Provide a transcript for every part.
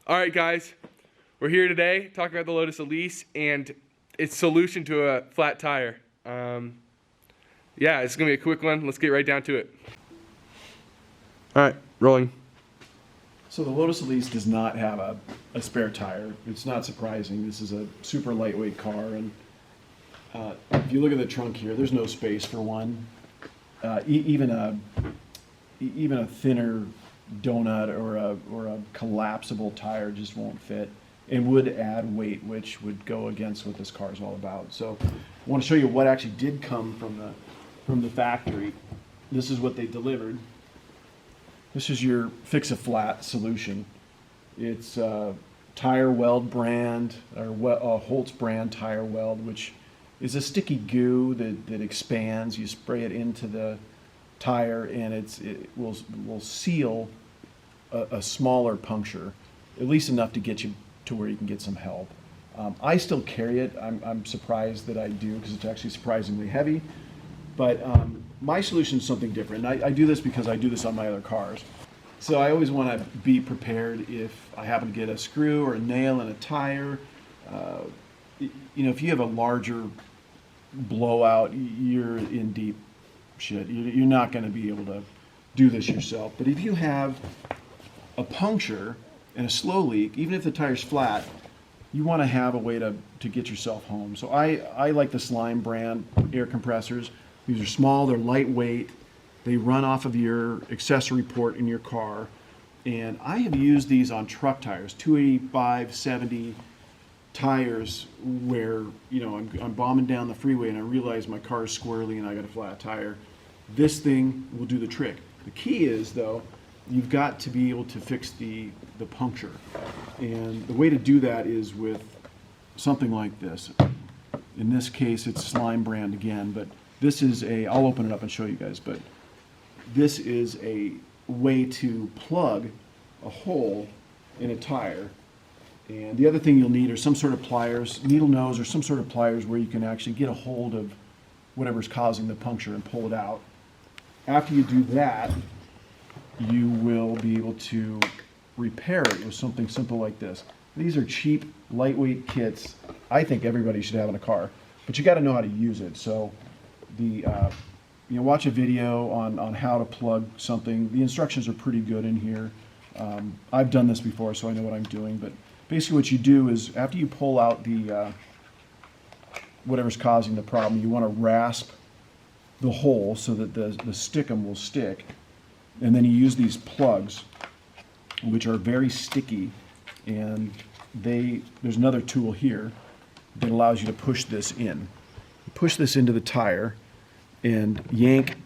All right, guys, we're here today talking about the Lotus Elise and its solution to a flat tire. Yeah, it's gonna be a quick one. Let's get right down to it. All right, rolling. So the Lotus Elise does not have a spare tire. It's not surprising. This is a super lightweight car, and if you look at the trunk here, there's no space for one. Even a thinner donut or a collapsible tire just won't fit, and would add weight, which would go against what this car is all about. So I want to show you what actually did come from the factory. This is what they delivered. This is your fix-a-flat solution. It's tire weld brand, or Holtz brand tire weld, which is a sticky goo that expands. You spray it into the tire, and it will seal a smaller puncture, at least enough to get you to where you can get some help. I still carry it. I'm surprised that I do, because it's actually surprisingly heavy. But my solution is something different. I do this because I do this on my other cars. So I always want to be prepared if I happen to get a screw or a nail in a tire. If you have a larger blowout, you're in deep shit. You're not going to be able to do this yourself. But if you have a puncture and a slow leak, even if the tire's flat, you want to have a way to get yourself home. So I like the Slime brand air compressors. These are small, they're lightweight, they run off of your accessory port in your car. And I have used these on truck tires, 285, 70 tires, where I'm bombing down the freeway and I realize my car is squirrely and I got a flat tire. This thing will do the trick. The key is, though, you've got to be able to fix the puncture. And the way to do that is with something like this. In this case, it's Slime brand again, but this is I'll open it up and show you guys, but this is a way to plug a hole in a tire. And the other thing you'll need are some sort of pliers, needle nose or some sort of pliers, where you can actually get a hold of whatever's causing the puncture and pull it out. After you do that, you will be able to repair it with something simple like this. These are cheap, lightweight kits. I think everybody should have in a car, but you got to know how to use it. So watch a video on how to plug something. The instructions are pretty good in here. I've done this before, so I know what I'm doing. But basically what you do is, after you pull out the whatever's causing the problem, you want to rasp the hole so that the stickum will stick. And then you use these plugs, which are very sticky, and there's another tool here that allows you to push this in. You push this into the tire and yank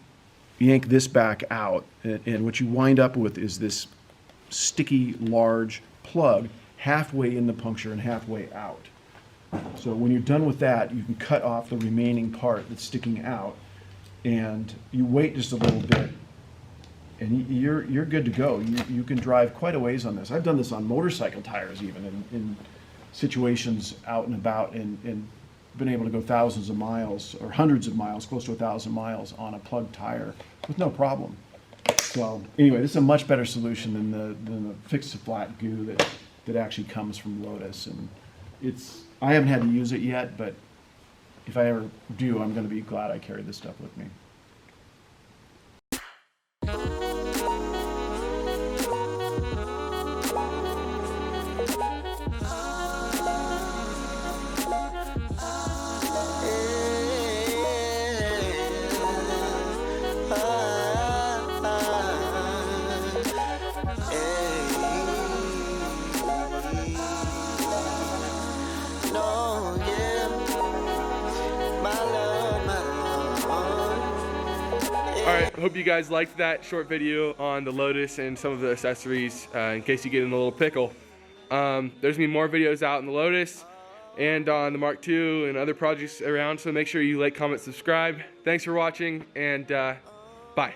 this back out, and what you wind up with is this sticky, large plug halfway in the puncture and halfway out. So when you're done with that, you can cut off the remaining part that's sticking out, and you wait just a little bit, and you're good to go. You can drive quite a ways on this. I've done this on motorcycle tires, even in situations out and about, and been able to go thousands of miles or hundreds of miles, close to 1,000 miles on a plugged tire with no problem. So anyway, this is a much better solution than the fix-a-flat goo that actually comes from Lotus. And I haven't had to use it yet, but if I ever do, I'm going to be glad I carry this stuff with me. Alright, hope you guys liked that short video on the Lotus and some of the accessories, in case you get in a little pickle. There's going to be more videos out in the Lotus and on the Mark II and other projects around, so make sure you like, comment, subscribe. Thanks for watching, and bye.